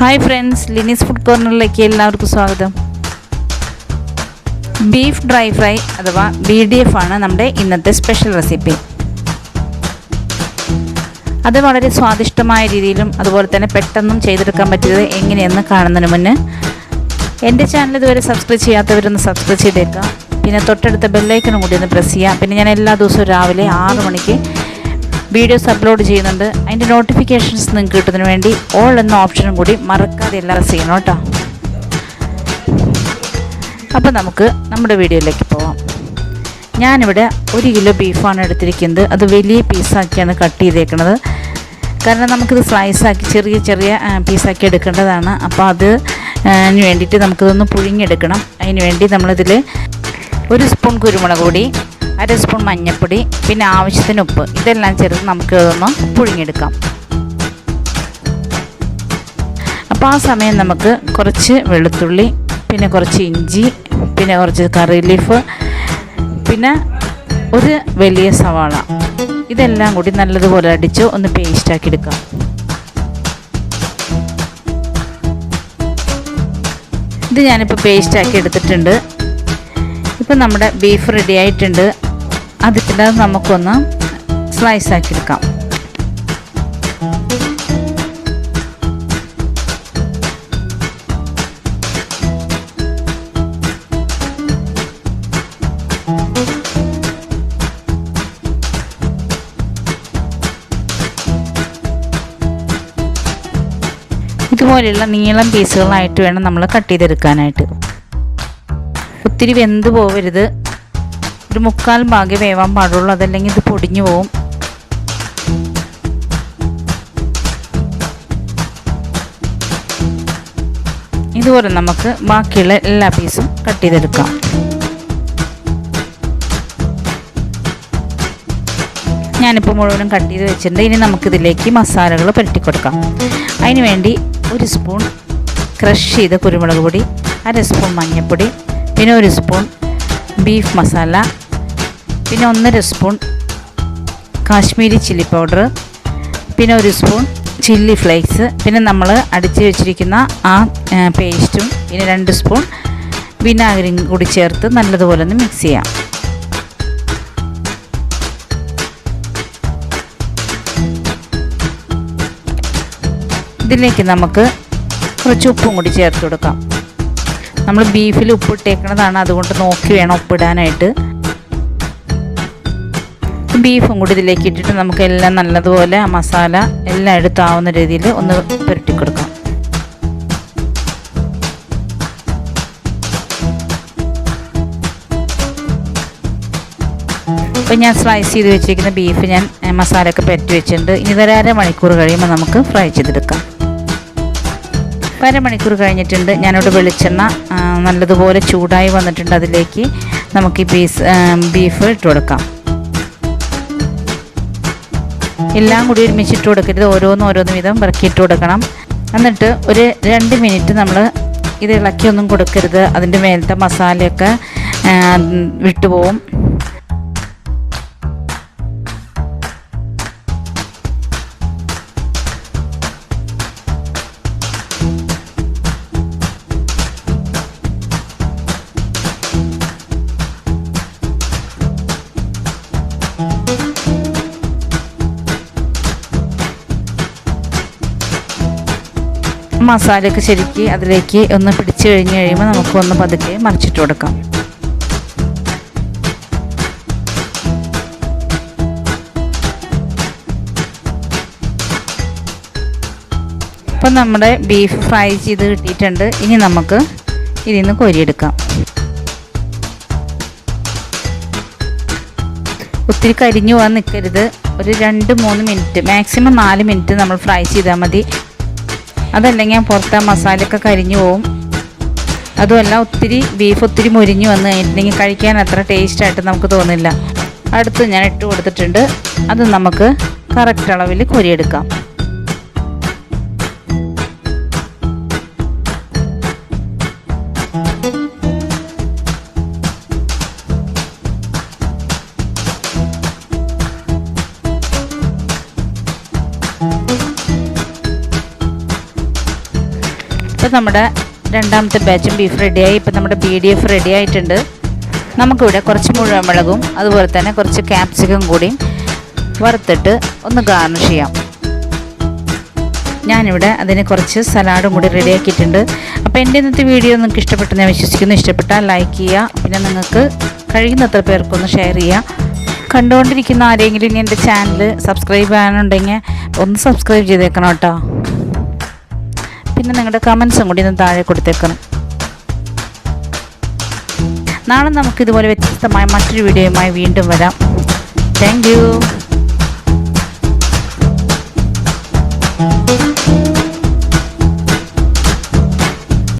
Hi friends, LINI'S FOOD CORNER എല്ലാവർക്കും സ്വാഗതം. Beef dry fry അഥവാ BDF ആണ് നമ്മുടെ ഇന്നത്തെ സ്പെഷ്യൽ റെസിപ്പി. അത് വളരെ സ്വാദിഷ്ടമായ രീതിയിലും അതുപോലെ തന്നെ പെട്ടെന്നും ചെയ്തെടുക്കാൻ പറ്റിയത് എങ്ങനെയെന്ന് കാണുന്നതിന് മുന്നേ എൻ്റെ ചാനൽ ഇതുവരെ സബ്സ്ക്രൈബ് ചെയ്യാത്തവരൊന്ന് സബ്സ്ക്രൈബ് ചെയ്തേക്കാം. പിന്നെ തൊട്ടടുത്ത ബെല്ലൈക്കണും കൂടി ഒന്ന് പ്രസ് ചെയ്യാം. പിന്നെ ഞാൻ എല്ലാ ദിവസവും രാവിലെ 6 മണിക്ക് വീഡിയോസ് അപ്ലോഡ് ചെയ്യുന്നുണ്ട്. അതിൻ്റെ നോട്ടിഫിക്കേഷൻസ് നിങ്ങൾക്ക് കിട്ടുന്നതിന് വേണ്ടി ഓൾ എന്ന ഓപ്ഷനും കൂടി മറക്കാതെ എല്ലാവരും ചെയ്യണം കേട്ടോ. അപ്പോൾ നമുക്ക് നമ്മുടെ വീഡിയോയിലേക്ക് പോവാം. ഞാനിവിടെ 1 കിലോ ബീഫാണ് എടുത്തിരിക്കുന്നത്. അത് വലിയ പീസാക്കിയാണ് കട്ട് ചെയ്തേക്കുന്നത്. കാരണം നമുക്കിത് സ്ലൈസാക്കി ചെറിയ പീസാക്കി എടുക്കേണ്ടതാണ്. അപ്പോൾ അതിന് വേണ്ടിയിട്ട് നമുക്കിതൊന്ന് പുഴുങ്ങിയെടുക്കണം. അതിന് വേണ്ടി നമ്മളിതിൽ 1 സ്പൂൺ കുരുമുളക് പൊടി, 1/2 സ്പൂൺ മഞ്ഞൾപ്പൊടി, പിന്നെ ആവശ്യത്തിന് ഉപ്പ്, ഇതെല്ലാം ചേർത്ത് നമുക്ക് ഇതൊന്ന് പുഴുങ്ങിയെടുക്കാം. അപ്പോൾ ആ സമയം നമുക്ക് കുറച്ച് വെളുത്തുള്ളി, പിന്നെ കുറച്ച് ഇഞ്ചി, പിന്നെ കുറച്ച് കറി ലീഫ്, പിന്നെ 1 വലിയ സവാള, ഇതെല്ലാം കൂടി നല്ലതുപോലെ അടിച്ച് ഒന്ന് പേസ്റ്റാക്കി എടുക്കാം. ഇത് ഞാനിപ്പോൾ പേസ്റ്റാക്കി എടുത്തിട്ടുണ്ട്. ഇപ്പം നമ്മുടെ ബീഫ് റെഡി ആയിട്ടുണ്ട്. അതിൻ്റെ നമുക്കൊന്ന് സ്ലൈസാക്കി എടുക്കാം. ഇതുപോലെയുള്ള നീളം പീസുകളായിട്ട് വേണം നമ്മൾ കട്ട് ചെയ്തെടുക്കാനായിട്ട്. ഒത്തിരി വെന്ത് പോവരുത്, ഒരു 1/4 ഭാഗം വേവാൻ പാടുള്ളൂ. അതല്ലെങ്കിൽ ഇത് പൊടിഞ്ഞു പോവും. ഇതുപോലെ നമുക്ക് ബാക്കിയുള്ള എല്ലാ പീസും കട്ട് ചെയ്തെടുക്കാം. ഞാനിപ്പോൾ മുഴുവനും കട്ട് ചെയ്ത് വെച്ചിട്ടുണ്ട്. ഇനി നമുക്കിതിലേക്ക് മസാലകൾ പുരട്ടി കൊടുക്കാം. അതിന് വേണ്ടി 1 സ്പൂൺ ക്രഷ് ചെയ്ത കുരുമുളക് പൊടി, 1/2 സ്പൂൺ മഞ്ഞൾപ്പൊടി, പിന്നെ 1 സ്പൂൺ ബീഫ് മസാല, പിന്നെ 1/2 സ്പൂൺ കാശ്മീരി ചില്ലി പൗഡർ, പിന്നെ 1 സ്പൂൺ ചില്ലി ഫ്ലേക്സ്, പിന്നെ നമ്മൾ അടിച്ച് വെച്ചിരിക്കുന്ന ആ പേസ്റ്റും, പിന്നെ 2 സ്പൂൺ വിനാഗിരിയും കൂടി ചേർത്ത് നല്ലതുപോലെ ഒന്ന് മിക്സ് ചെയ്യാം. ഇതിലേക്ക് നമുക്ക് കുറച്ച് ഉപ്പും കൂടി ചേർത്ത് കൊടുക്കാം. നമ്മൾ ബീഫിൽ ഉപ്പിട്ടേക്കുന്നതാണ്, അതുകൊണ്ട് നോക്കി വേണം ഉപ്പിടാനായിട്ട്. ബീഫും കൂടി ഇതിലേക്ക് ഇട്ടിട്ട് നമുക്ക് എല്ലാം നല്ലതുപോലെ ആ മസാല എല്ലാം എടുത്താവുന്ന രീതിയിൽ ഒന്ന് പുരട്ടി കൊടുക്കാം. അപ്പോൾ ഞാൻ സ്ലൈസ് ചെയ്ത് വെച്ചിരിക്കുന്ന ബീഫ് ഞാൻ മസാലയൊക്കെ പുരട്ടി വെച്ചിട്ടുണ്ട്. ഇനി ഇതൊരു 1/2 മണിക്കൂർ കഴിയുമ്പോൾ നമുക്ക് ഫ്രൈ ചെയ്തെടുക്കാം. 1/2 മണിക്കൂർ കഴിഞ്ഞിട്ടുണ്ട്. ഞാനിവിടെ വെളിച്ചെണ്ണ നല്ലതുപോലെ ചൂടായി വന്നിട്ടുണ്ട്. അതിലേക്ക് നമുക്ക് ഈ ബീഫ് ഇട്ട് കൊടുക്കാം. എല്ലാം കൂടി ഒരുമിച്ച് ഇട്ട് കൊടുക്കരുത്, ഓരോന്ന് വീതം ഇറക്കിയിട്ട് കൊടുക്കണം. എന്നിട്ട് ഒരു 2 മിനിറ്റ് നമ്മൾ ഇത് ഇളക്കിയൊന്നും കൊടുക്കരുത്. അതിൻ്റെ മേലത്തെ മസാലയൊക്കെ വിട്ടുപോകും. മസാലയൊക്കെ ശരിക്ക് അതിലേക്ക് ഒന്ന് പിടിച്ച് കഴിയുമ്പോൾ നമുക്കൊന്ന് പതുക്കെ മറിച്ചിട്ട് കൊടുക്കാം. അപ്പം നമ്മുടെ ബീഫ് ഫ്രൈ ചെയ്ത് കിട്ടിയിട്ടുണ്ട്. ഇനി നമുക്ക് ഇതിൽ നിന്ന് കോരിയെടുക്കാം. ഒത്തിരി കരിഞ്ഞു പോകാൻ നിൽക്കരുത്. ഒരു 2-3 മിനിറ്റ്, മാക്സിമം 4 മിനിറ്റ് നമ്മൾ ഫ്രൈ ചെയ്താൽ മതി. അതല്ലെങ്കിൽ പുറത്തെ മസാലയൊക്കെ കരിഞ്ഞു പോവും. അതുമല്ല ബീഫ് ഒത്തിരി മുരിഞ്ഞു വന്ന് കഴിഞ്ഞിട്ടുണ്ടെങ്കിൽ കഴിക്കാൻ അത്ര ടേസ്റ്റായിട്ട് നമുക്ക് തോന്നില്ല. അടുത്ത് ഞാൻ ഇട്ട് കൊടുത്തിട്ടുണ്ട്. അത് നമുക്ക് കറക്റ്റ് അളവിൽ കോരിയെടുക്കാം. ഇപ്പോൾ നമ്മുടെ രണ്ടാമത്തെ ബാച്ചും ബീഫ് റെഡിയായി. ഇപ്പോൾ നമ്മുടെ BDF റെഡി ആയിട്ടുണ്ട്. നമുക്കിവിടെ കുറച്ച് മുഴുവൻ മുളകും അതുപോലെ തന്നെ കുറച്ച് ക്യാപ്സിക്കം കൂടിയും വറുത്തിട്ട് ഒന്ന് ഗാർണിഷ് ചെയ്യാം. ഞാനിവിടെ അതിന് കുറച്ച് സലാഡും കൂടി റെഡിയാക്കിയിട്ടുണ്ട്. അപ്പോൾ എൻ്റെ ഇന്നത്തെ വീഡിയോ നിങ്ങൾക്ക് ഇഷ്ടപ്പെട്ടെന്ന് ഞാൻ വിശ്വസിക്കുന്നു. ഇഷ്ടപ്പെട്ടാൽ ലൈക്ക് ചെയ്യുക, പിന്നെ നിങ്ങൾക്ക് കഴിയുന്നത്ര പേർക്കൊന്ന് ഷെയർ ചെയ്യുക. കണ്ടുകൊണ്ടിരിക്കുന്ന ആരെങ്കിലും ഇനി എൻ്റെ ചാനൽ സബ്സ്ക്രൈബ് ചെയ്യാനുണ്ടെങ്കിൽ ഒന്ന് സബ്സ്ക്രൈബ് ചെയ്തേക്കണം കേട്ടോ. പിന്നെ നിങ്ങളുടെ കമൻസും കൂടി ഒന്ന് താഴെ കൊടുത്തേക്കണം. നാളെ നമുക്കിതുപോലെ വ്യത്യസ്തമായ മറ്റൊരു വീഡിയോയുമായി വീണ്ടും വരാം. Thank you.